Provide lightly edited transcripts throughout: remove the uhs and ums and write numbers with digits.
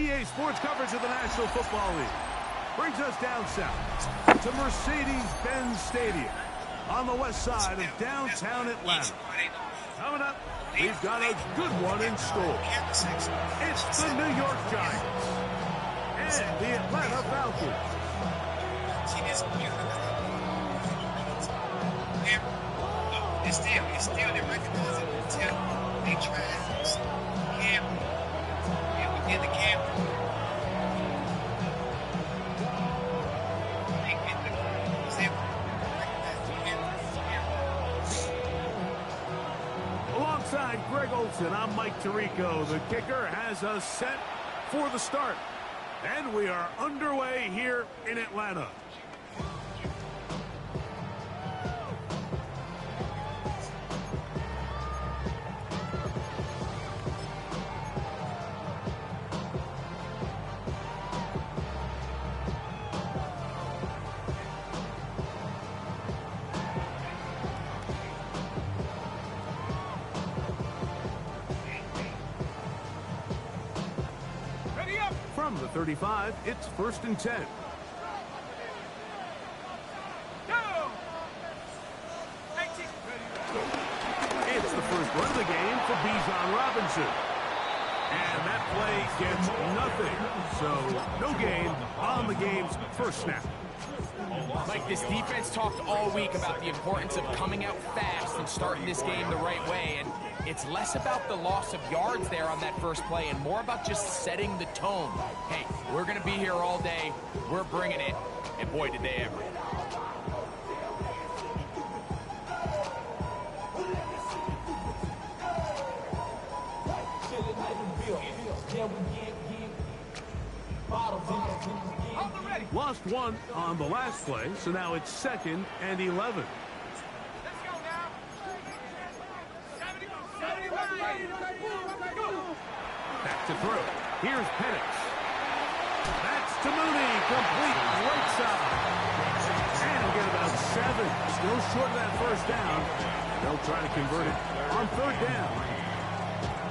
EA Sports coverage of the National Football League brings us down south to Mercedes-Benz Stadium on the west side of downtown Atlanta. Coming up, we've got a good one in store. It's the New York Giants and the Atlanta Falcons. It's still, they recognize it until they try camera. And within the camera, they get the example. Alongside Greg Olson, I'm Mike Tirico. The kicker has us set for the start. And we are underway here in Atlanta. From the 35, it's 1st and 10. It's the first run of the game for Bijan Robinson. And that play gets nothing. So no gain on the game's first snap. Mike, this defense talked all week about the importance of coming out fast and starting this game the right way. And it's less about the loss of yards there on that first play and more about just setting the tone. Hey, we're going to be here all day. We're bringing it. And boy, did they ever. Lost one on the last play, so now it's 2nd and 11. Back to throw. Here's Penix. That's to Mooney. Complete right side. And he'll get about 7. Still short of that first down. They'll try to convert it on 3rd down.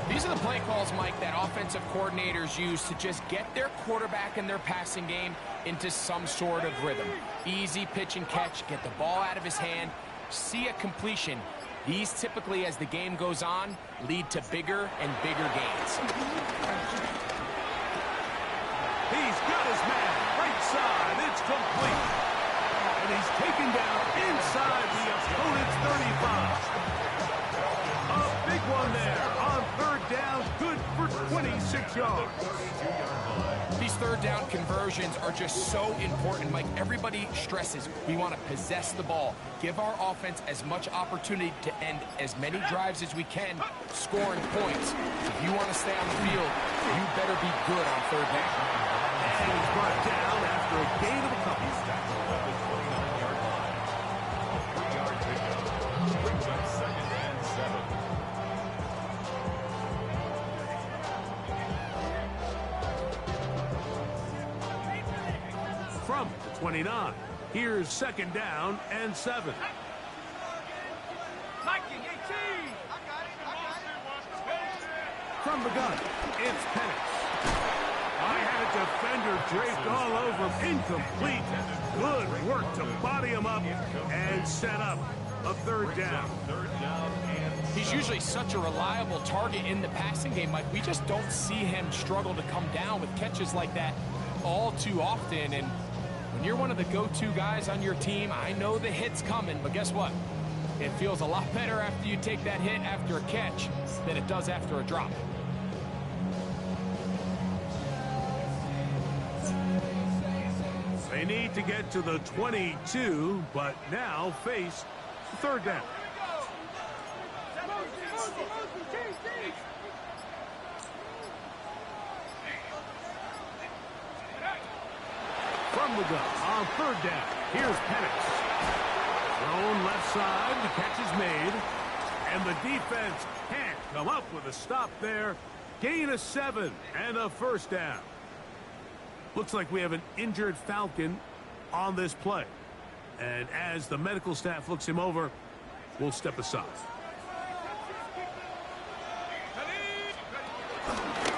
These are the play calls, Mike, that offensive coordinators use to just get their quarterback and their passing game into some sort of rhythm. Easy pitch and catch, get the ball out of his hand, see a completion. These typically, as the game goes on, lead to bigger and bigger gains. He's got his man, right side, it's complete. And he's taken down inside the opponent's 35. A big one there on 3rd down, good for 26 yards. These 3rd down conversions are just so important, Mike. Everybody stresses we want to possess the ball, give our offense as much opportunity to end as many drives as we can, scoring points. If you want to stay on the field, you better be good on 3rd down. And he's brought down after a gain of a couple. From the 29, here's 2nd down and 7. From the gun, it's Penix. I had a defender draped all over him. Incomplete. Good work to body him up and set up a 3rd down. He's usually such a reliable target in the passing game, Mike. We just don't see him struggle to come down with catches like that all too often. And when you're one of the go-to guys on your team, I know the hit's coming, but guess what? It feels a lot better after you take that hit after a catch than it does after a drop. They need to get to the 22, but now face 3rd down. From the gun on 3rd down, here's Penix. Thrown left side, the catch is made, and the defense can't come up with a stop there. Gain of 7 and a 1st down. Looks like we have an injured Falcon on this play. And as the medical staff looks him over, we'll step aside.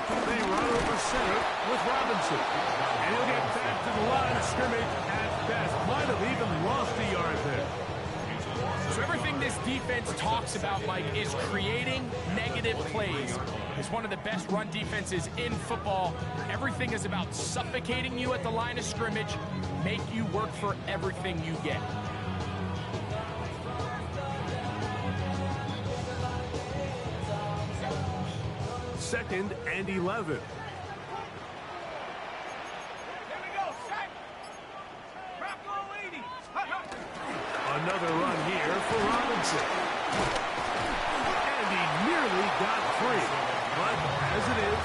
They run over center with Robinson. And he'll get back to the line of scrimmage at best. Might have even lost a yard there. So everything this defense talks about, Mike, is creating negative plays. It's one of the best run defenses in football. Everything is about suffocating you at the line of scrimmage, make you work for everything you get. Second and 11. Another run here for Robinson. And he nearly got free. But as it is,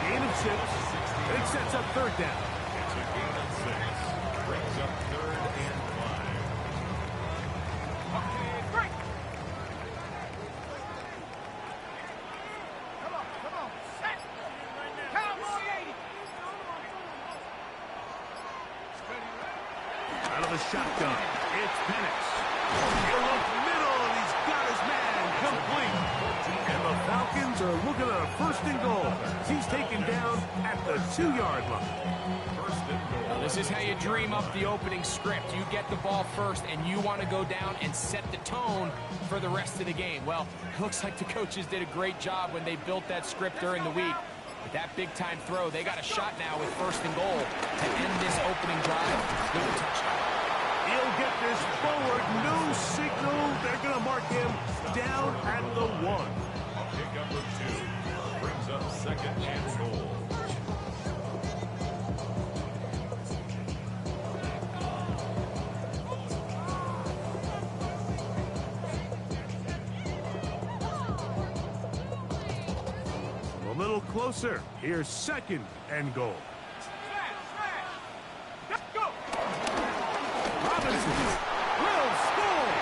gain of 6. It sets up third down. It's a gain of 6. Brings up 3rd and 5. Out of the shotgun, it's Penix. He'll look middle, and he's got his man complete. And the Falcons are looking at a 1st and goal. He's taken down at the 2-yard line. 1st and goal. Now, this is how you dream up the opening script. You get the ball first, and you want to go down and set the tone for the rest of the game. Well, it looks like the coaches did a great job when they built that script during the week. With that big-time throw, they got a shot now with 1st and goal to end this opening drive with a touchdown. He'll get this forward, no signal. They're going to mark him down at the 1. Pickup of 2. Brings up 2nd and goal. A little closer. Here's 2nd and goal. Robinson will score.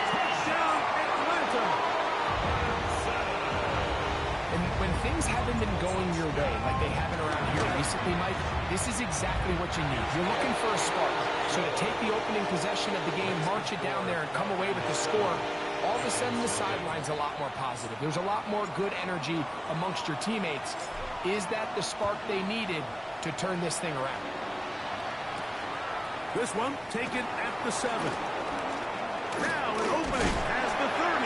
Touchdown, Atlanta. And when things haven't been going your way, like they haven't around here recently, Mike, this is exactly what you need. You're looking for a spark. So to take the opening possession of the game, march it down there, and come away with the score, all of a sudden the sideline's a lot more positive. There's a lot more good energy amongst your teammates. Is that the spark they needed to turn this thing around? This one taken at the 7. Now an opening as the 30.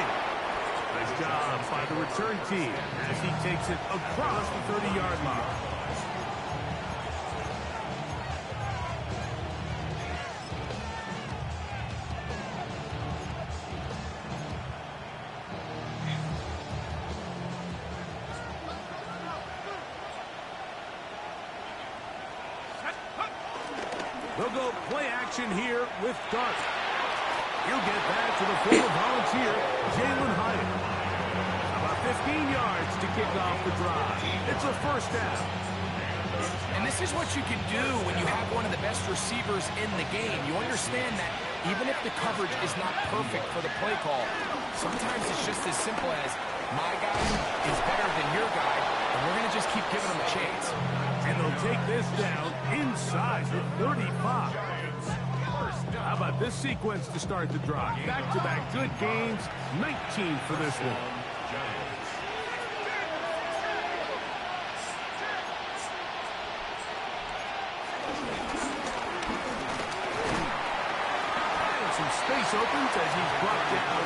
Nice job by the return team as he takes it across the 30-yard line. They'll go play action here with Dart. He'll get back to the former volunteer, Jalen Hyatt. About 15 yards to kick off the drive. It's a 1st down. And this is what you can do when you have one of the best receivers in the game. You understand that even if the coverage is not perfect for the play call, sometimes it's just as simple as my guy is better than your guy, and we're going to just keep giving him a chance. And they'll take this down inside the 35. How about this sequence to start the drive? Back-to-back good games, 19 for this one. And some space opens as he's brought down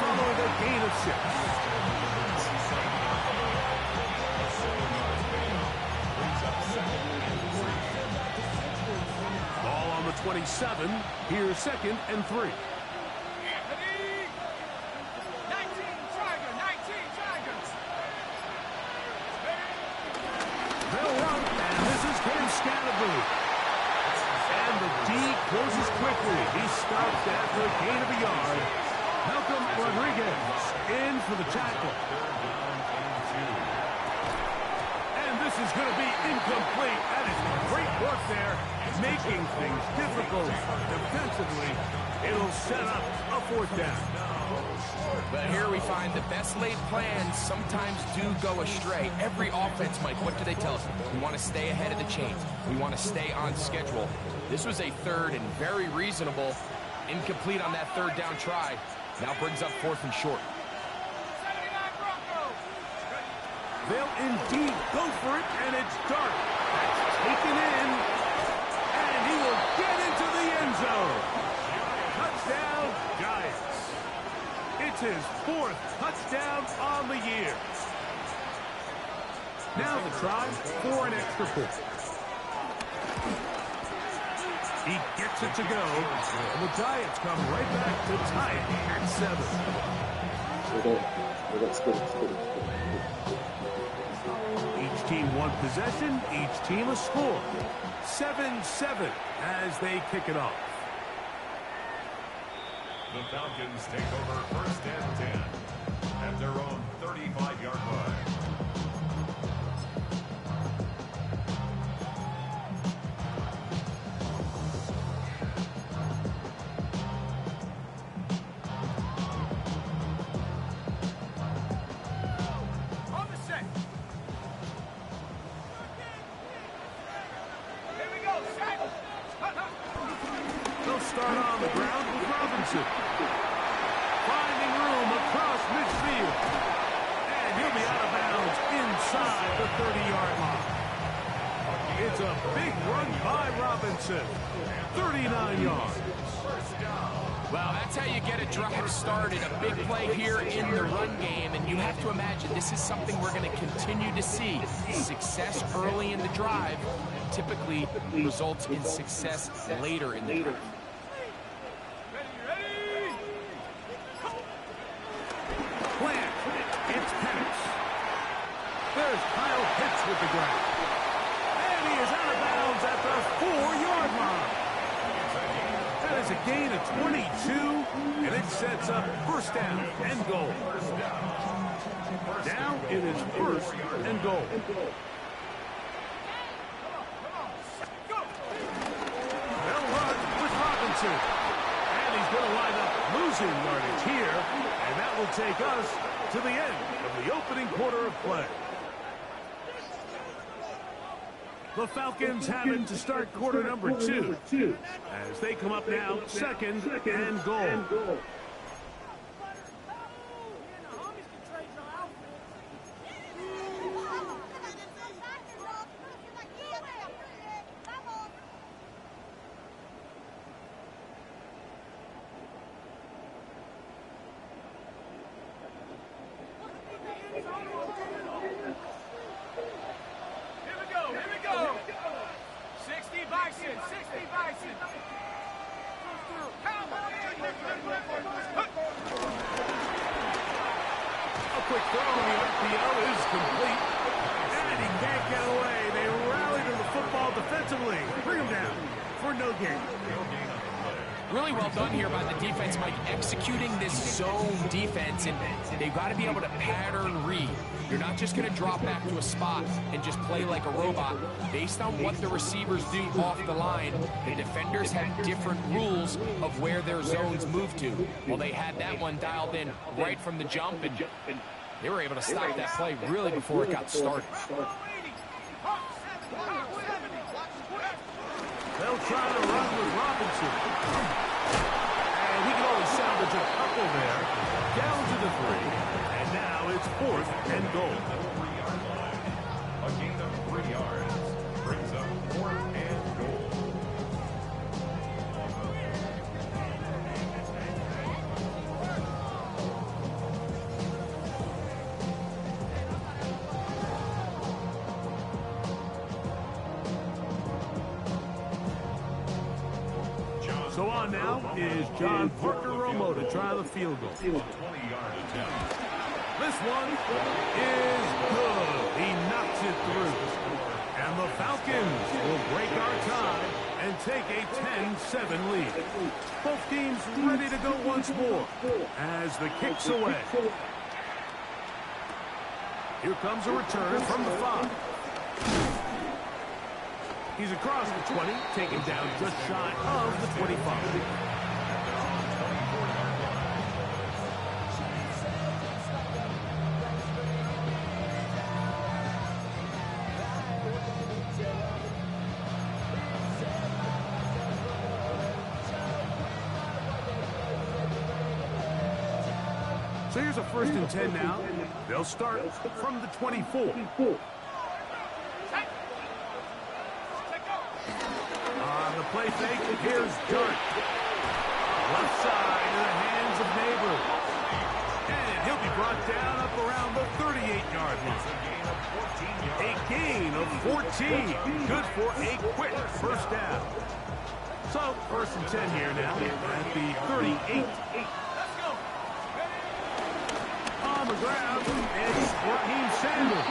following a gain of 6. Ball on the 27. Here's 2nd and 3. They'll run, and this is Cam Scatterby. And the D closes quickly. He stopped after a gain of a yard. Malcolm Rodriguez in for the tackle. And this is going to be incomplete. That is great work there, making things difficult defensively. It'll set up a 4th down. But here we find the best laid plans sometimes do go astray. Every offense, Mike, what do they tell us? We want to stay ahead of the chains. We want to stay on schedule. This was a 3rd and very reasonable. Incomplete on that 3rd down try. Now brings up 4th and short. They'll indeed go for it, and it's dark. That's taken in, and he will get into the end zone. Touchdown, Giants. It's his 4th touchdown on the year. Now the try for an extra point. He gets it to go, and the Giants come right back to tie it at 7. Each team one possession, each team a score. 7-7 as they kick it off. The Falcons take over 1st and 10 at their own 35-yard line. Start on the ground with Robinson. Finding room across midfield. And he'll be out of bounds inside the 30-yard line. It's a big run by Robinson. 39 yards. Well, that's how you get a drive started. A big play here in the run game. And you have to imagine this is something we're going to continue to see. Success early in the drive typically results in success later in the drive. There's Kyle Pitts with the grab. And he is out of bounds at the 4-yard line. That is a gain of 22, and it sets up 1st down and goal. Now it is 1st and goal. They'll run with Robinson. And he's going to wind up losing yardage here, and that will take us to the end of the opening quarter of play. The Falcons have it to start quarter number 2 as they come up now 2nd and goal. Quick throw, the RPO is complete, and he can't get away. They rally to the football defensively. Bring him down for no gain. Really well done here by the defense, Mike, executing this zone defense, and they've got to be able to pattern read. You're not just going to drop back to a spot and just play like a robot. Based on what the receivers do off the line, the defenders have different rules of where their zones move to. Well, they had that one dialed in right from the jump, and they were able to stop that play really before it got started. They'll try to run with Robinson. And he can only salvage a couple there. Down to the 3. And now it's 4th and goal. A gain of 3 yards brings up 4th and goal. So on now is John Parker Romo to try the field goal. 20-yard attempt. This one is good. He knocks it through. And the Falcons will break our tie and take a 10-7 lead. Both teams ready to go once more as the kick's away. Here comes a return from the 5. He's across the 20, taken down just shy of the 25. So here's a 1st and 10 now. They'll start from the 24. On the play fake, here's Dart. Left side in the hands of Neighbor. And he'll be brought down up around the 38-yard line. A gain of 14. Good for a quick 1st down. So 1st and 10 here now at the 38. On the ground, it's Raheem Sanders.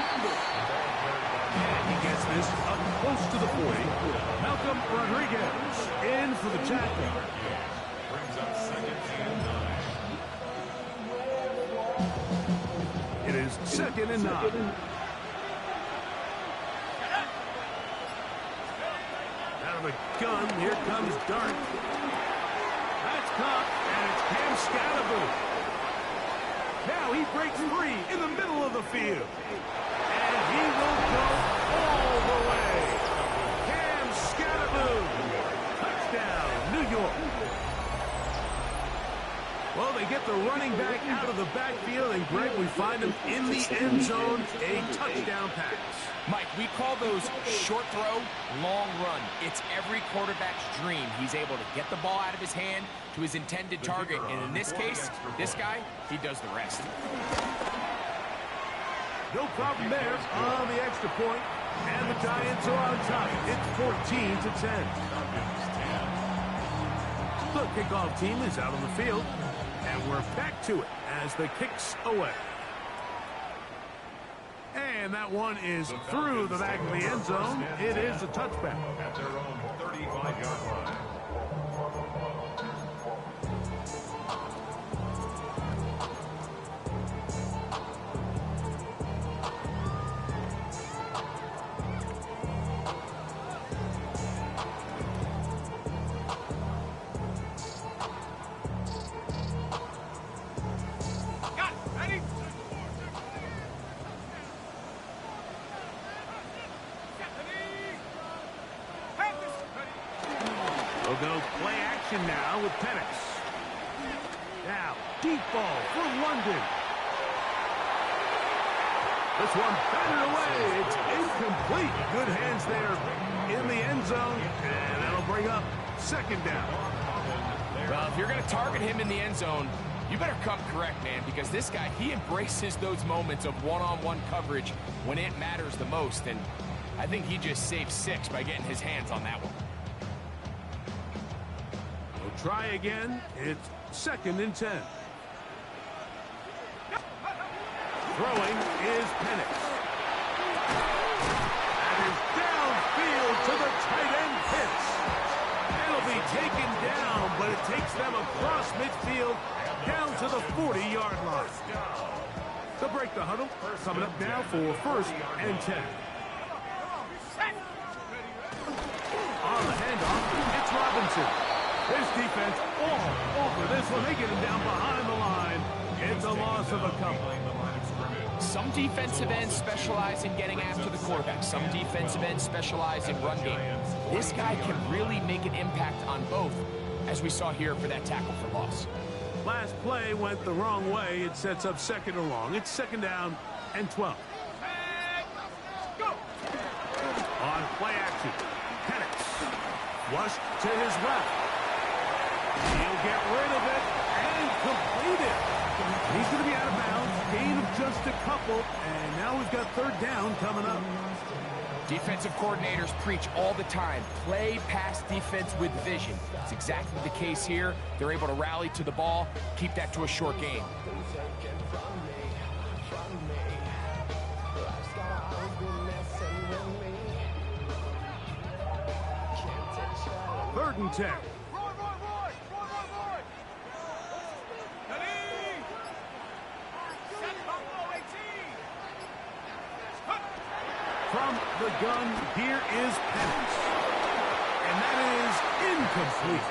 And he gets this up close to the 40. Malcolm Rodriguez in for the tackle. Brings up 2nd and 9. It is 2nd and 9. Out of the gun, here comes Dart. That's caught, and it's Cam Scatterboot. Now he breaks free in the middle of the field. And he will go all the way. Cam Scatterboot. Touchdown, New York. Well, they get the running back out of the backfield, and Greg, we find him in the end zone, a touchdown pass. Mike, we call those short throw, long run. It's every quarterback's dream. He's able to get the ball out of his hand to his intended target. And in this case, this guy, he does the rest. No problem there on the extra point. And the Giants are on top. It's 14-10. The kickoff team is out on the field. And we're back to it as the kick's away. And that one is through the back of the end zone. It is a touchback. At their own 35-yard line. We'll go play action now with Penix. Now, deep ball for London. This one batted away. It's incomplete. Good hands there in the end zone. And that'll bring up 2nd down. Well, if you're going to target him in the end zone, you better come correct, man, because this guy, he embraces those moments of one-on-one coverage when it matters the most. And I think he just saved 6 by getting his hands on that one. Try again. It's 2nd and 10. Throwing is Penix. That is downfield to the tight end Pitts. It'll be taken down, but it takes them across midfield down to the 40-yard line. To break the huddle, coming up now for 1st and 10. On the handoff, it's Robinson. His defense all over this one. They get him down behind the line. It's a loss of a couple. Some defensive ends specialize in getting after the quarterback. Some defensive ends specialize in run game. This guy can really make an impact on both, as we saw here for that tackle for loss. Last play went the wrong way. It sets up 2nd and long. It's 2nd down and 12. On play action, Penix. Flushed to his left. He'll get rid of it and complete it. He's going to be out of bounds. Gain of just a couple. And now we've got 3rd down coming up. Defensive coordinators preach all the time. Play pass defense with vision. It's exactly the case here. They're able to rally to the ball, keep that to a short game. 3rd and 10. From the gun, here is Penix. And that is incomplete.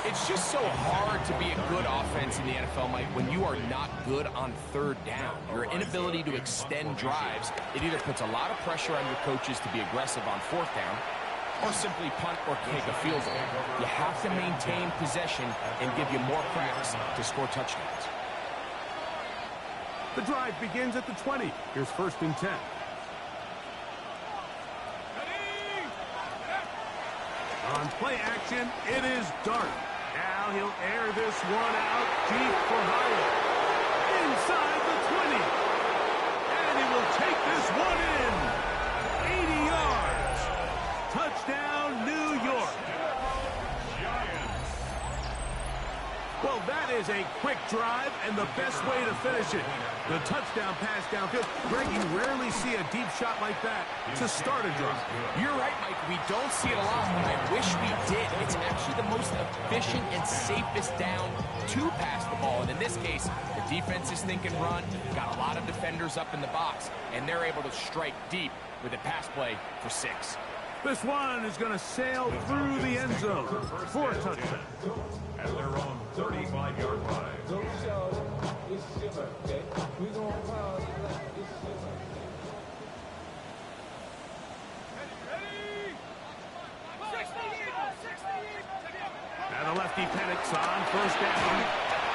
It's just so hard to be a good offense in the NFL, Mike, when you are not good on 3rd down. Your inability to extend drives, it either puts a lot of pressure on your coaches to be aggressive on 4th down, or simply punt or kick a field goal. You have to maintain possession and give you more cracks to score touchdowns. The drive begins at the 20. Here's 1st and 10. On play action, it is Dart. Now he'll air this one out deep for Howard. Inside the 20. And he will take this one in. 80 yards. Touchdown, New York. Well, that is a quick drive and the best way to finish it. The touchdown pass downfield. Greg, you rarely see a deep shot like that to start a drive. You're right, Mike. We don't see it a lot, but I wish we did. It's actually the most efficient and safest down to pass the ball. And in this case, the defense is thinking run, got a lot of defenders up in the box, and they're able to strike deep with a pass play for 6. This one is going to sail through the end zone for a touchdown. At their own 35-yard line. And the lefty Penix on 1st down.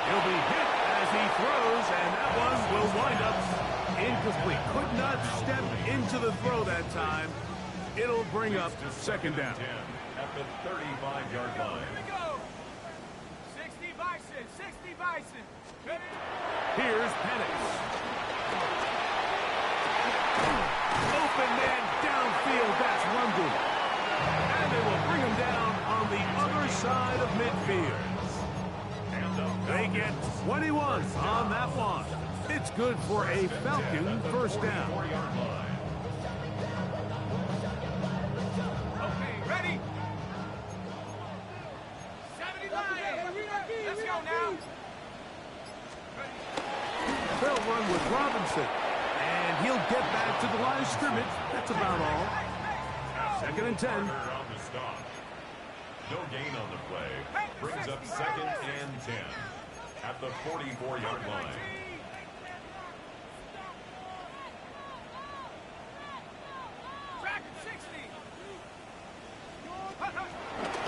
He'll be hit as he throws, and that one will wind up incomplete. Could not step into the throw that time. It'll bring up 2nd down. At the 35-yard line. 60 Bison. Here's Penix. Open man downfield. That's London. And they will bring him down on the other side of midfield. They get 21 on that one. It's good for a Falcon 1st down. Okay, ready? 79. Let's go now. They'll run with Robinson. And he'll get back to the line of scrimmage. That's about all. 2nd and 10. On the stop. No gain on the play. Brings up 2nd and 10. At the 44-yard line.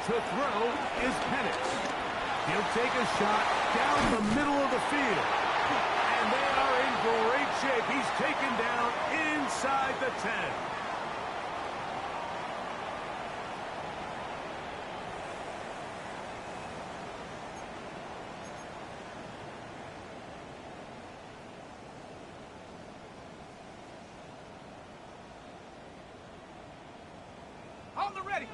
To throw is Penix. He'll take a shot down the middle of the field. And they are in great shape. He's taken down inside the 10.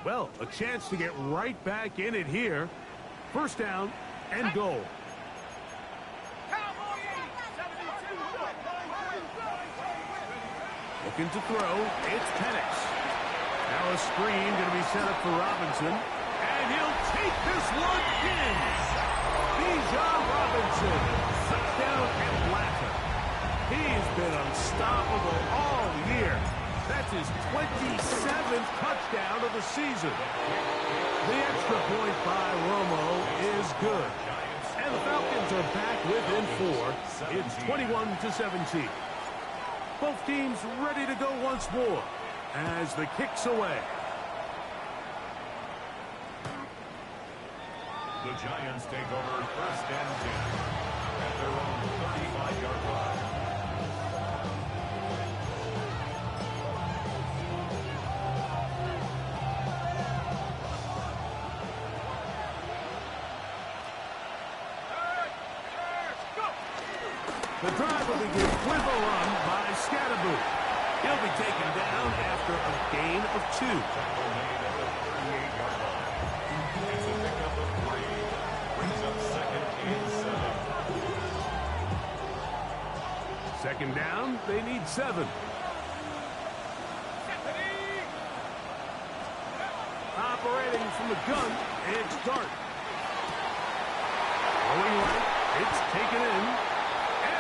Well, a chance to get right back in it here. 1st down and goal. Looking to throw. It's Penix. Now a screen going to be set up for Robinson. And he'll take this one in. Bijan Robinson. Touchdown Atlanta. He's been unstoppable all year. That's his 27th touchdown of the season. The extra point by Romo is good. And the Falcons are back within 4. It's 21-17. Both teams ready to go once more as the kick's away. The Giants take over 1st and 10 at their own 35-yard line. The drive will begin with a run by Scatterboot. He'll be taken down after a gain of 2. Tackle made at the 38-yard line. It's a pickup of 3. Brings up 2nd and 7. 2nd down, they need 7. Operating from the gun, it's Dart. Going right, it's taken in.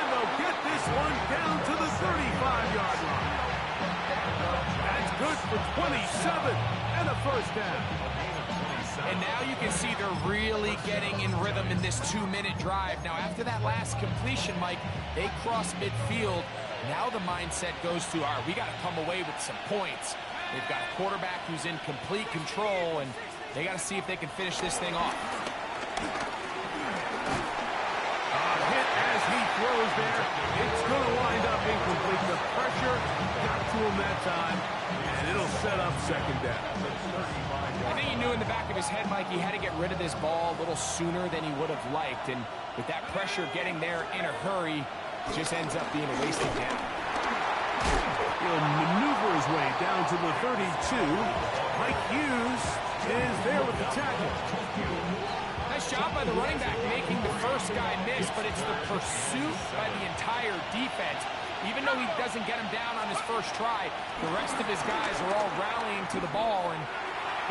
They'll get this one down to the 35-yard line. That's good for 27 and a 1st down. And now you can see they're really getting in rhythm in this 2-minute drive. Now, after that last completion, Mike, they cross midfield. Now the mindset goes to, all right, we got to come away with some points. They've got a quarterback who's in complete control, and they got to see if they can finish this thing off. Hit as he throws there. It's going to wind up incomplete. The pressure got to him that time, and it'll set up second down. I think he knew in the back of his head, Mike, he had to get rid of this ball a little sooner than he would have liked. And with that pressure getting there in a hurry, it just ends up being a wasted down. He'll maneuver his way down to the 32. Mike Hughes is there with the tackle. Nice job by the running back making the first guy miss, but it's the pursuit by the entire defense. Even though he doesn't get him down on his first try, the rest of his guys are all rallying to the ball, and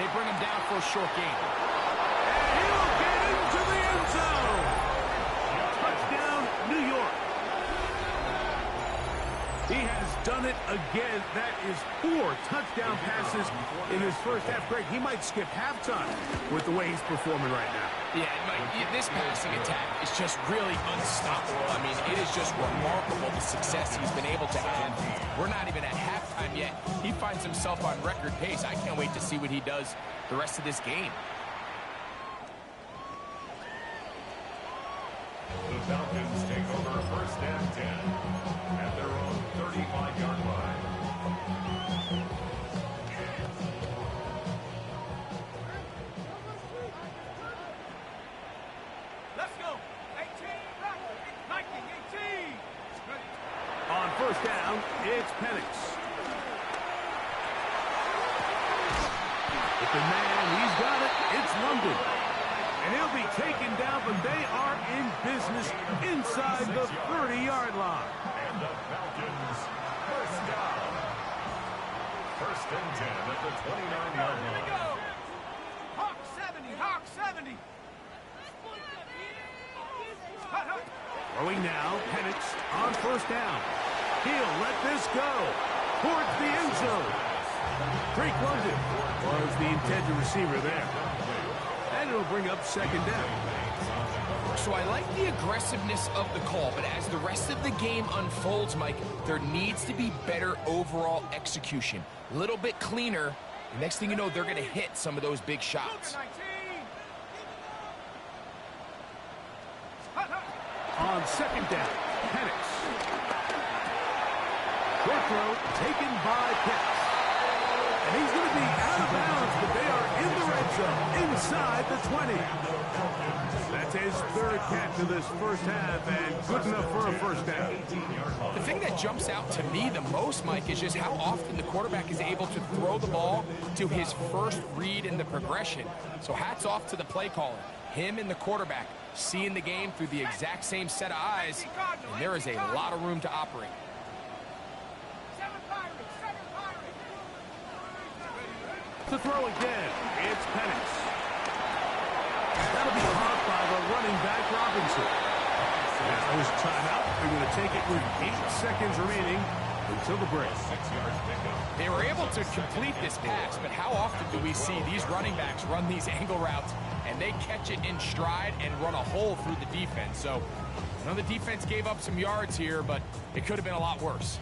they bring him down for a short gain. And he'll get into the end zone. Touchdown, New York. He has done it again. That is 4 touchdown passes in his first half. Greg, he might skip halftime with the way he's performing right now. Yeah, Mike, this passing attack is just really unstoppable. I mean, it is just remarkable the success he's been able to have. We're not even at halftime yet. He finds himself on record pace. I can't wait to see what he does the rest of this game. The Falcons take over first and 10 at their own 35-yard line. Let's go. 18, right. 18. On first down, it's Penix. With the man, he's got it. It's London. And he'll be taken down, but they are in business inside the 30-yard line. And the Falcons first down. First and 10 at the 29-yard Here we line. go. Hawk 70. Hawk 70. Hut, hut. Throwing now, Penix on first down. He'll let this go towards the end zone. Drake London was the intended receiver there. And it'll bring up second down. So I like the aggressiveness of the call, but as the rest of the game unfolds, Mike, there needs to be better overall execution. A little bit cleaner. Next thing you know, they're going to hit some of those big shots. 19. Hut, hut. On second down, Penix. Short throw taken by Penix. And he's going to be out of bounds, but they are in the red zone, inside the 20. That's his third catch of this first half, and good enough for a first down. The thing that jumps out to me the most, Mike, is just how often the quarterback is able to throw the ball to his first read in the progression. So hats off to the play caller. Him and the quarterback seeing the game through the exact same set of eyes, and there is a lot of room to operate. 7 Pirates. 7 Pirates. To throw again, it's Penix. That'll be caught by the running back, Robinson. After his timeout, they're going to take it with 8 seconds remaining until the break. 6 yards pickup. They were able to complete this pass, but how often do we see these running backs run these angle routes and they catch it in stride and run a hole through the defense? So, I know the defense gave up some yards here, but it could have been a lot worse.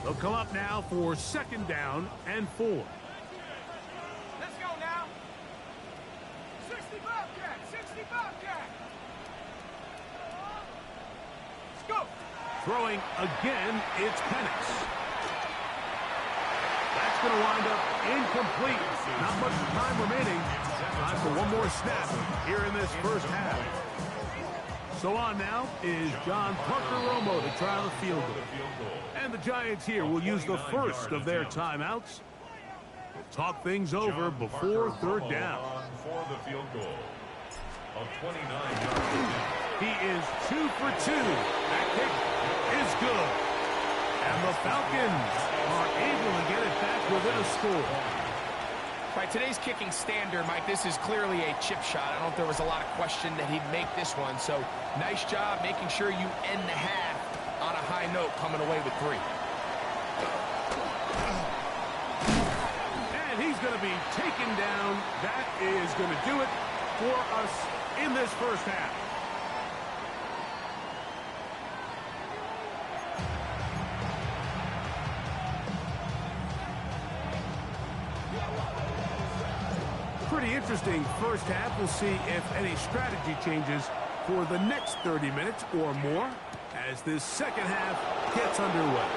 They'll come up now for second down and 4. Let's go now. 60 Bobcat. 60 Bobcat. Let's go. Throwing again, it's Penix. That's going to wind up incomplete. Not much time remaining. Time for one more snap here in this first half. So on now is John Parker-Romo to try the field goal. And the Giants here will use the first of their timeouts. We'll talk things over before third down. For the field goal of 29 yards. He is 2 for 2. That kick is good. And the Falcons are able to get it back within a score. By today's kicking standard, Mike, this is clearly a chip shot. I don't know if there was a lot of question that he'd make this one. So nice job making sure you end the half on a high note, coming away with 3. And he's going to be taken down. That is going to do it for us in this first half. Pretty interesting first half. We'll see if any strategy changes for the next 30 minutes or more as this second half gets underway.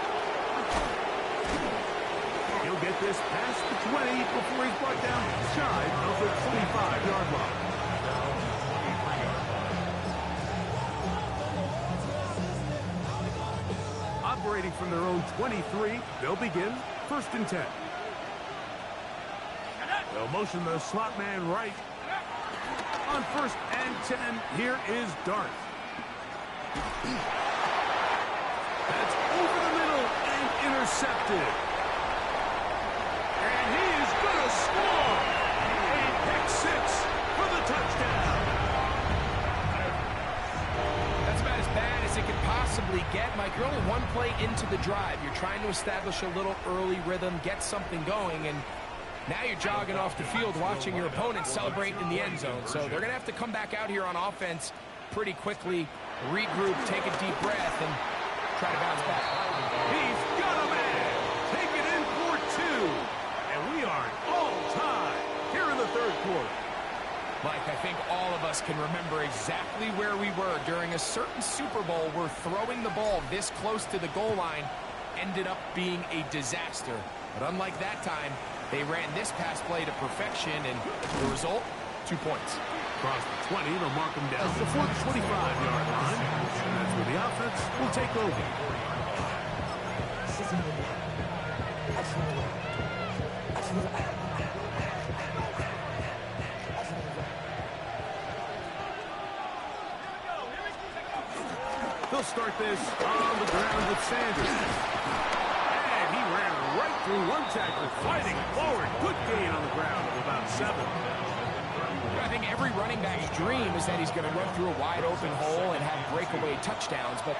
He'll get this past the 20 before he's brought down shy of the 25-yard line. Operating from their own 23, they'll begin 1st and 10. They'll motion the slot man right. On 1st and 10, here is Dart. That's over the middle and intercepted. And he is going to score. A pick 6 for the touchdown. That's about as bad as it could possibly get. Mike, you're only one play into the drive. You're trying to establish a little early rhythm, get something going, and now you're jogging off the field watching your opponent celebrate in the end zone. So they're going to have to come back out here on offense pretty quickly, regroup, take a deep breath, and try to bounce back. He's got a man. Take it in for 2. And we are all tied here in the 3rd quarter. Mike, I think all of us can remember exactly where we were during a certain Super Bowl where throwing the ball this close to the goal line ended up being a disaster. But unlike that time, they ran this pass play to perfection, and the result, 2 points. Across the 20, they'll mark him down before the 25-yard line. And that's where the offense will take over. They'll start this on the ground with Sanders. And he ran right through one tackle, fighting forward. Good gain on the ground of about 7. I think every running back's dream is that he's going to run through a wide open hole and have breakaway touchdowns, but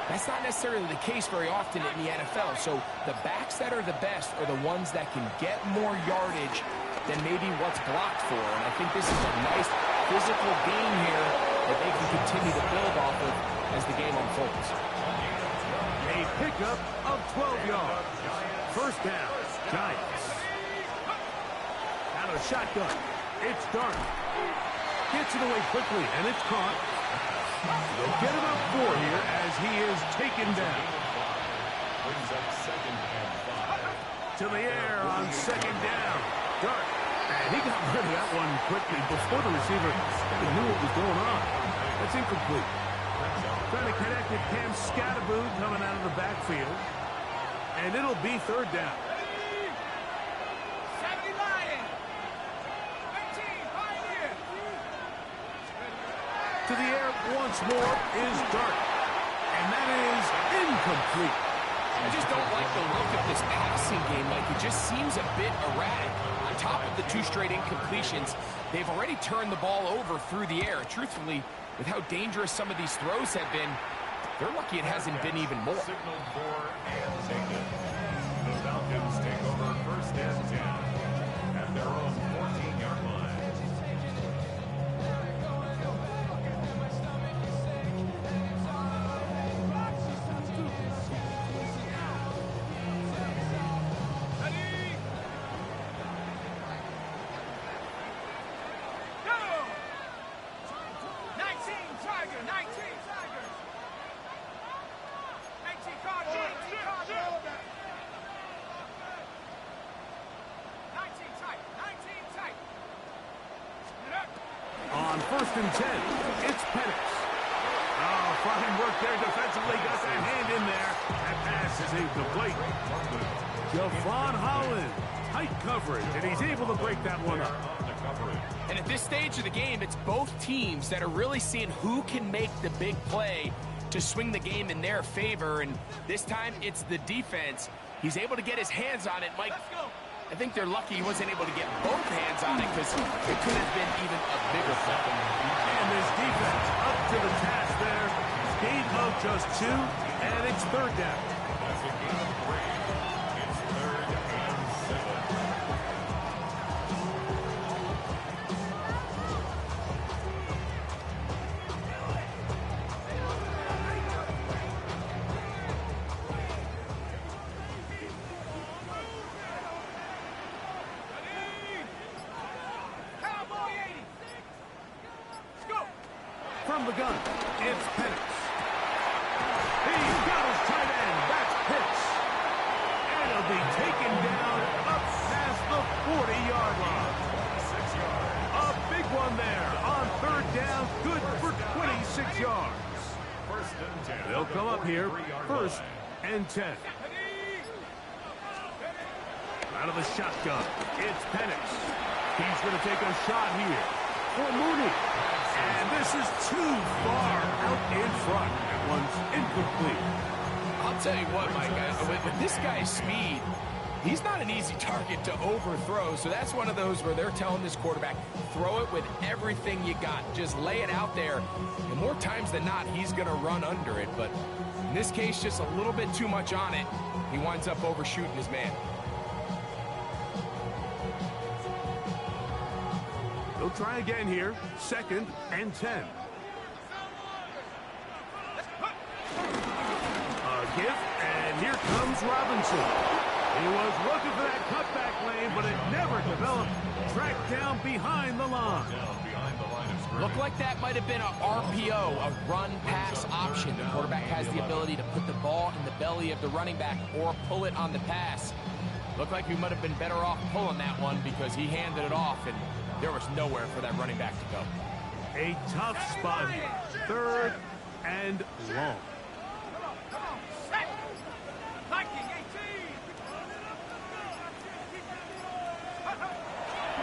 that's not necessarily the case very often in the NFL. So the backs that are the best are the ones that can get more yardage than maybe what's blocked for. And I think this is a nice physical game here that they can continue to build off of as the game unfolds. A pickup of 12 yards. 1st down, Giants. Out of shotgun. It's Dart. Gets it away quickly, and it's caught. They'll get him up 4 here as he is taken down. Brings up 2nd and 5. To the air on 2nd down. Dart. And he got rid of that one quickly before the receiver even knew what was going on. That's incomplete. Trying to connect with Cam Scatterboot coming out of the backfield. And it'll be 3rd down. 70 Lions. 18 Pioneer. To the air once more is Dart. And that is incomplete. I just don't like the look of this passing game. Like, it just seems a bit erratic. On top of the 2 straight incompletions, they've already turned the ball over through the air. Truthfully, with how dangerous some of these throws have been, they're lucky it hasn't been even more. Signaled for and taken. The Falcons take over 1st and 10 at their own 14-yard line. On 1st and 10, it's Penix. Oh, fine work there defensively. Got that hand in there. That pass is incomplete. Javon Holland, tight coverage, and he's able to break that one up. And at this stage of the game, it's both teams that are really seeing who can make the big play to swing the game in their favor. And this time, it's the defense. He's able to get his hands on it. Mike, I think they're lucky he wasn't able to get both hands on it because it could have been even a bigger play. And this defense up to the task there. Gain of just 2, and it's 3rd down. That's a gain of 3. It's 3rd and 7. From the gun, it's Penix. He's got his tight end. That's Pitts. And he'll be taken down up past the 40-yard line. A big one there on third down. Good for 26 yards. They'll come up here, 1st and 10. Out of the shotgun, it's Penix. He's going to take a shot here for Mooney. And this is too far out in front. That one's incomplete. I'll tell you what, Mike, with this guy's speed, he's not an easy target to overthrow. So that's one of those where they're telling this quarterback, throw it with everything you got. Just lay it out there. And more times than not, he's going to run under it. But in this case, just a little bit too much on it. He winds up overshooting his man. They'll try again here, 2nd and 10. A gift, and here comes Robinson. He was looking for that cutback lane, but it never developed. Tracked down behind the line. Looked like that might have been a RPO, a run-pass option. The quarterback has the ability to put the ball in the belly of the running back or pull it on the pass. Looked like we might have been better off pulling that one because he handed it off, and there was nowhere for that running back to go. A tough spot here. 3rd and long.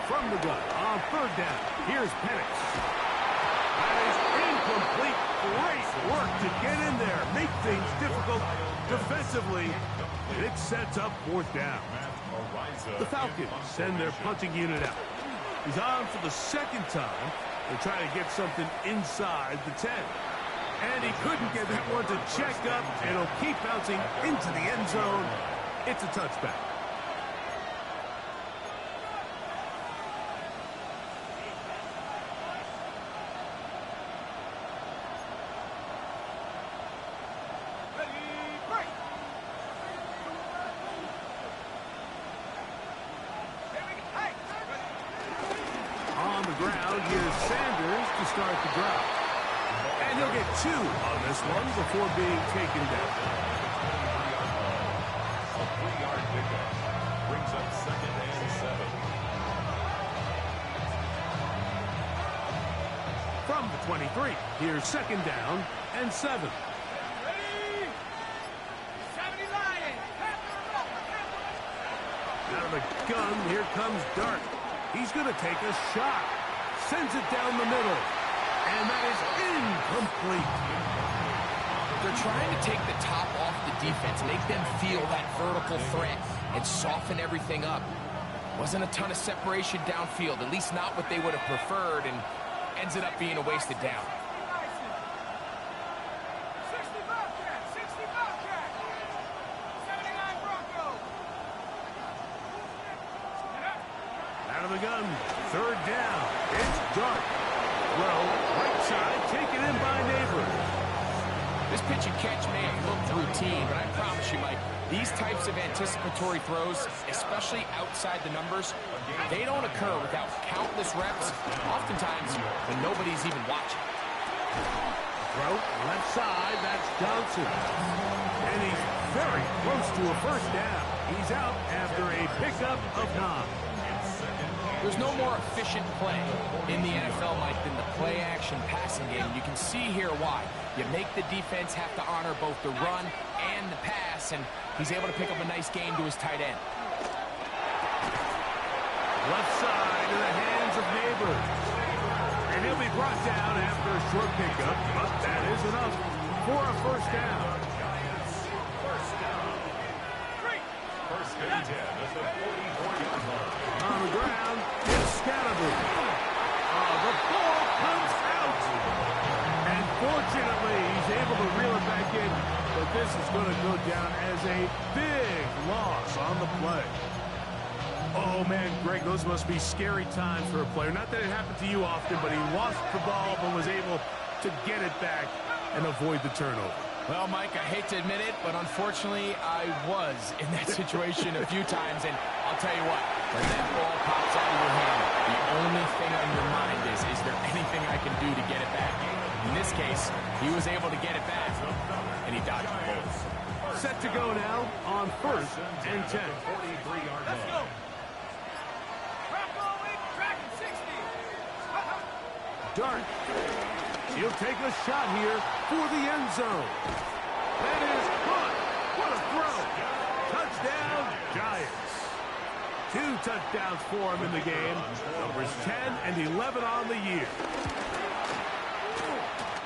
From the gun on 3rd down. Here's Penix. That is incomplete. Great work to get in there. Make things difficult defensively. It sets up 4th down. The Falcons send their punting unit out. He's on for the 2nd time. They're trying to get something inside the 10. And he couldn't get that one to check up, and it'll keep bouncing into the end zone. It's a touchback. Start the drive. And he'll get 2 on this one before being taken down. A 3-yard pickup brings up 2nd and 7. From the 23, here's 2nd down and 7. Out of the gun, here comes Dart. He's going to take a shot. Sends it down the middle. And that is incomplete. They're trying to take the top off the defense, make them feel that vertical threat, and soften everything up. Wasn't a ton of separation downfield, at least not what they would have preferred, and ends it up being a wasted down. Out of the gun, 3rd down. It's Dart. Well, right side, taken in by Neighbors. This pitch and catch may have looked routine, but I promise you, Mike, these types of anticipatory throws, especially outside the numbers, they don't occur without countless reps, oftentimes when nobody's even watching. Throw, left side, that's Johnson. And he's very close to a 1st down. He's out after a pickup of 9. There's no more efficient play in the NFL, Mike, than the play-action passing game. You can see here why. You make the defense have to honor both the run and the pass, and he's able to pick up a nice gain to his tight end. Left side in the hands of Neighbors. And he'll be brought down after a short pickup, but that is enough for a 1st down. 1st and 10 at the 44-yard line. On the ground, it's Scatterby. The ball comes out. And fortunately, he's able to reel it back in. But this is going to go down as a big loss on the play. Oh, man, Greg, those must be scary times for a player. Not that it happened to you often, but he lost the ball but was able to get it back and avoid the turnover. Well, Mike, I hate to admit it, but unfortunately, I was in that situation a few times, and I'll tell you what, when that ball pops out of your hand, the only thing on your mind is there anything I can do to get it back? In this this. He was able to get it back, and he dodged the bullet. Set to go now on 1st and 10. 43-yard Let's go. line. Crop going, tracking 60. Dart. He'll take a shot here for the end zone. That is caught. What a throw. Touchdown, Giants. 2 touchdowns for him in the game. Numbers 10 and 11 on the year.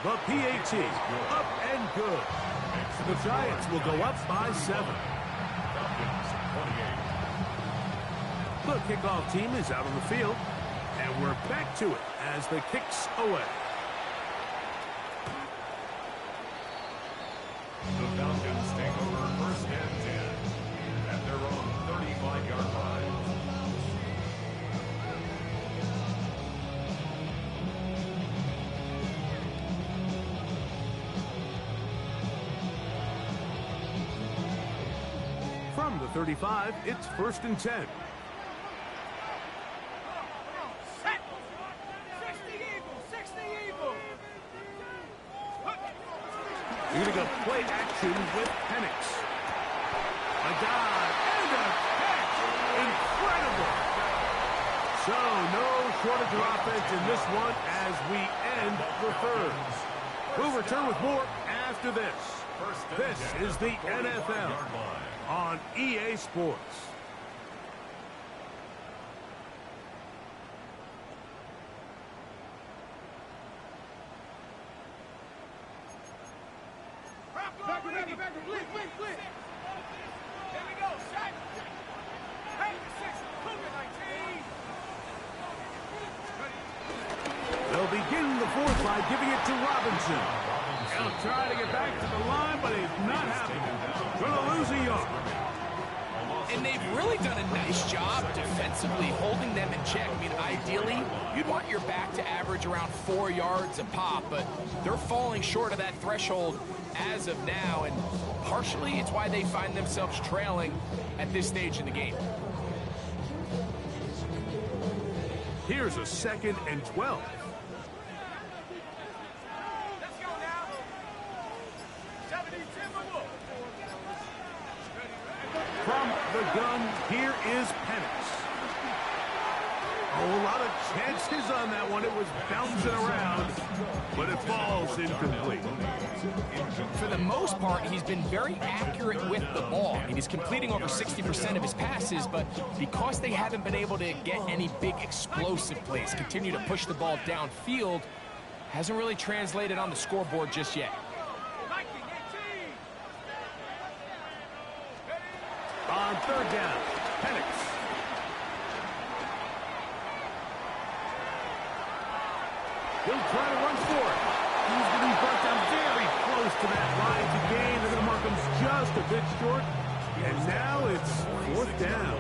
The PAT up and good. The Giants will go up by 7. The kickoff team is out on the field, and we're back to it as the kicks away. The Falcons take over 1st and 10 at their own 35-yard line. From the 35, it's 1st and 10. Set. 60 Eagles, 60 Eagles. You're going to go play action with Penix. A dive and a catch. Incredible. So no shortage of offense in this one as we end the 3rd. We'll return with more after this. This is the NFL on EA Sports. Blitz. Here we go, set. Hey, 6, Cougar 19. They'll begin the 4th by giving it to Robinson. He'll try to get back to the line, but he's not happy. Going to lose a yard. And they've really done a nice job defensively holding them in check. I mean, ideally, you'd want your back to average around 4 yards a pop, but they're falling short of that threshold as of now, and partially it's why they find themselves trailing at this stage in the game. Here's a 2nd and 12. Let's go now. 70 Timberwolves. From the gun, here is Penix. A lot of chances on that one. It was bouncing around, but it falls incomplete. For the most part, he's been very accurate with the ball. I mean, he's completing over 60% of his passes, but because they haven't been able to get any big explosive plays, continue to push the ball downfield, hasn't really translated on the scoreboard just yet. On 3rd down, Penix. He'll try to run for it. He's going to be brought down very close to that line to gain. They're going to mark him just a bit short. And now it's 4th down.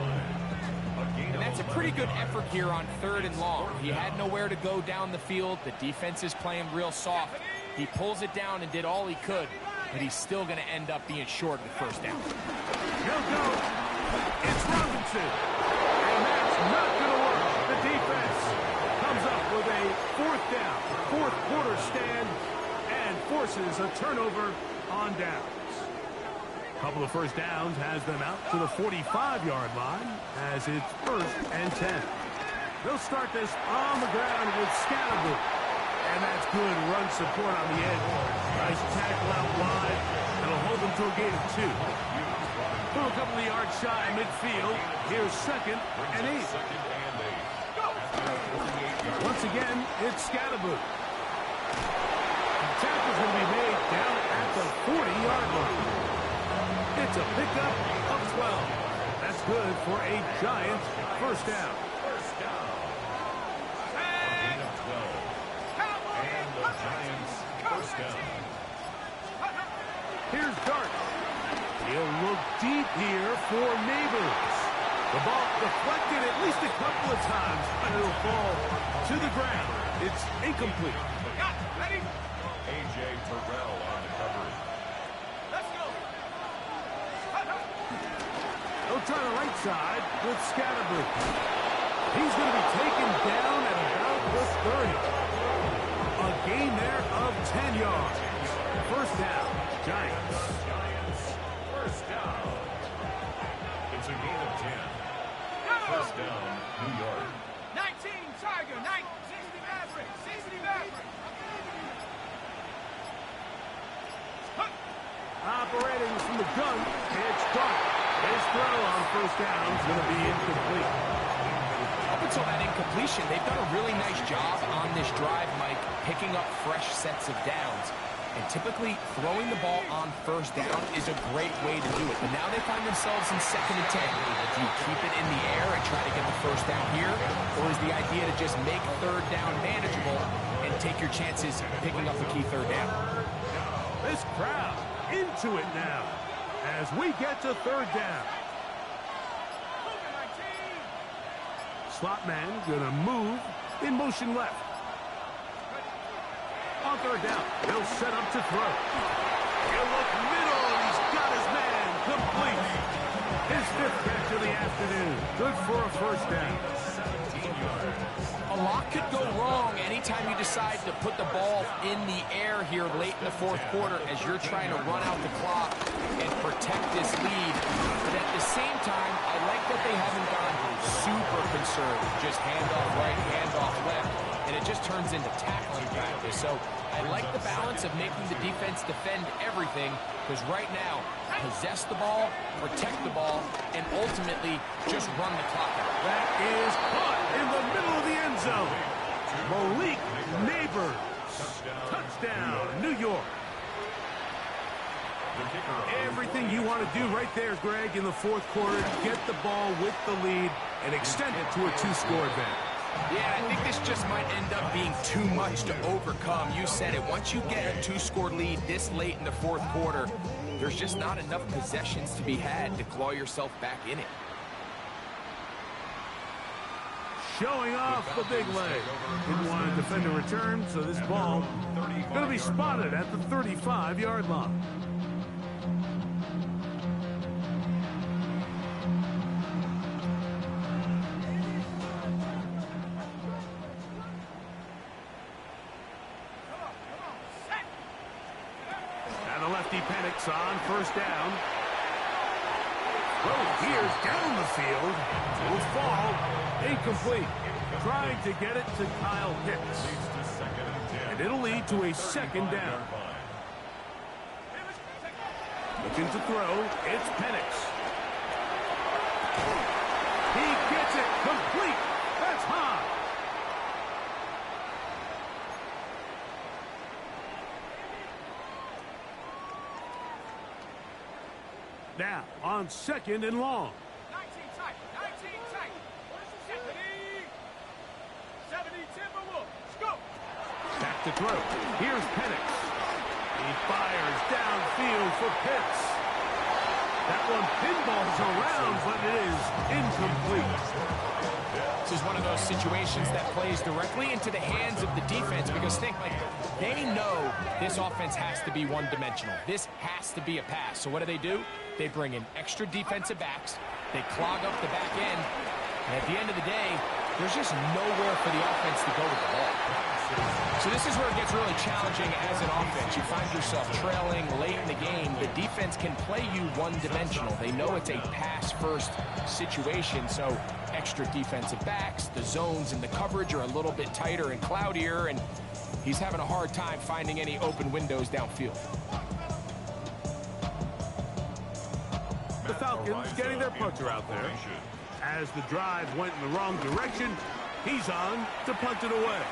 And that's a pretty good effort here on 3rd and long. He had nowhere to go down the field. The defense is playing real soft. He pulls it down and did all he could, but he's still going to end up being short of the 1st down. He'll go. It's Robinson. And that's not going to work. The defense comes up with a 4th down, 4th quarter stand, and forces a turnover on downs. A couple of 1st downs has them out to the 45-yard line as it's 1st and 10. They'll start this on the ground with Scattergood. And that's good run support on the edge. Nice tackle out wide. It'll hold them to a gain of 2. Through a couple of yards shy midfield. Here's 2nd and 8. Once again, it's Scattergood. The tackle's going to be made down at the 40-yard line. It's a pickup of 12. That's good for a Giants 1st down. Giants 1st down. Here's Dart. He'll look deep here for Neighbors. The ball deflected at least a couple of times, and it'll fall to the ground. It's incomplete. Got it. Ready? A.J. Terrell on the coverage. Let's go. They'll try the right side with Scattergood. He's going to be taken down at about the 30. A gain there of 10 yards. First down, Giants. First down. It's a gain of 10. First down, New York. 19 Tiger, 60 Maverick, 60 Maverick. Operating from the gun, it's Dark. His throw on first down is going to be incomplete. Up until that incompletion, they've done a really nice job on this drive, Mike, picking up fresh sets of downs. And typically, throwing the ball on first down is a great way to do it. But now they find themselves in 2nd and 10. Do you keep it in the air and try to get the first down here? Or is the idea to just make third down manageable and take your chances picking up the key third down? This crowd into it now as we get to third down. Slot man gonna move in motion left. On third down, he'll set up to throw. He'll look middle, he's got his man complete. His 5th catch of the afternoon. Good for a first down. 17 yards. A lot could go wrong anytime you decide to put the ball in the air here late in the 4th quarter as you're trying to run out the clock and protect this lead. But at the same time, I like that they haven't gone super conservative. Just handoff right, handoff left. And it just turns into tackling practice. So I like the balance of making the defense defend everything, because right now, possess the ball, protect the ball, and ultimately just run the clock out. That is caught in the middle of the end zone. Malik Neighbors. Touchdown, New York. Everything you want to do right there, Greg, in the 4th quarter, get the ball with the lead and extend it to a 2-score advantage. Yeah, I think this just might end up being too much to overcome. You said it. Once you get a 2-score lead this late in the 4th quarter, there's just not enough possessions to be had to claw yourself back in it. Showing off the big leg. Didn't want to defend a return, so this ball going to be spotted at the 35-yard line. He panics on first down. Throw here's down the field. Will fall. Incomplete. Trying to get it to Kyle Pitts. And it'll lead to a 2nd down. Looking to throw. It's Penix. He gets it complete. That's high. Now, on 2nd and long. 19 tight, 19 tight. 70 Timberwolves. Go. Back to throw. Here's Penix. He fires downfield for Pitts. That one pinballs around, but it is incomplete. This is one of those situations that plays directly into the hands of the defense, because think, like, they know this offense has to be one-dimensional. This has to be a pass. So what do? They bring in extra defensive backs. They clog up the back end. And at the end of the day, there's just nowhere for the offense to go with the ball. So this is where it gets really challenging as an offense. You find yourself trailing late in the game. The defense can play you one-dimensional. They know it's a pass-first situation, so extra defensive backs, the zones and the coverage are a little bit tighter and cloudier, and he's having a hard time finding any open windows downfield. The Falcons getting their punter out there. As the drive went in the wrong direction, he's on to punt it away.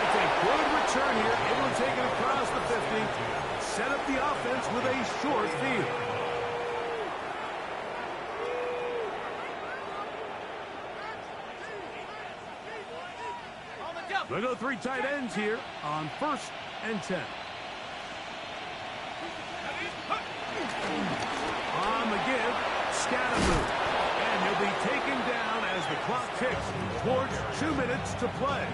It's a good return here, able to take it across the 50. Set up the offense with a short field. We'll go 3 tight ends here on 1st and 10. On the give, Scattermove. And he'll be taken down as the clock ticks towards 2 minutes to play.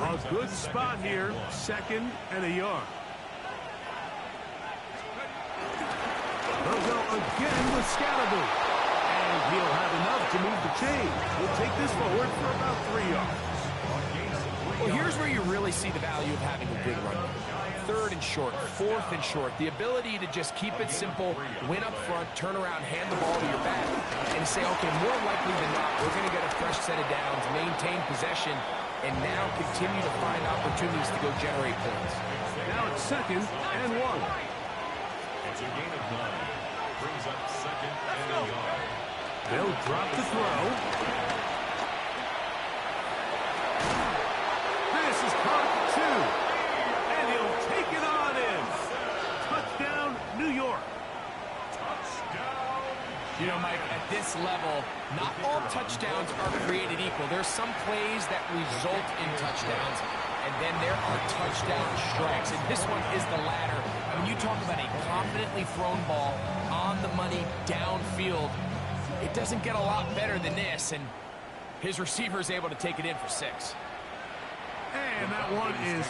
A good spot here, 2nd and a yard. They'll go again with Scattermove. And he'll have another. to move the chain. We'll take this forward for about 3 yards. Well, here's where you really see the value of having a good run. 3rd and short, 4th and short. The ability to just keep it simple, win up front, turn around, hand the ball to your back, and say, okay, more likely than not, we're going to get a fresh set of downs, maintain possession, and now continue to find opportunities to go generate points. Now it's 2nd and 1. It's a gain of 9. Brings up 2nd and a yard. They'll drop the throw. This is caught at the 2. And he'll take it on in. Touchdown, New York. Touchdown. You know, Mike, at this level, not all touchdowns are created equal. There's some plays that result in touchdowns, and then there are touchdown strikes, and this one is the latter. When you talk about a confidently thrown ball on the money downfield, it doesn't get a lot better than this, and his receiver is able to take it in for 6. And that one is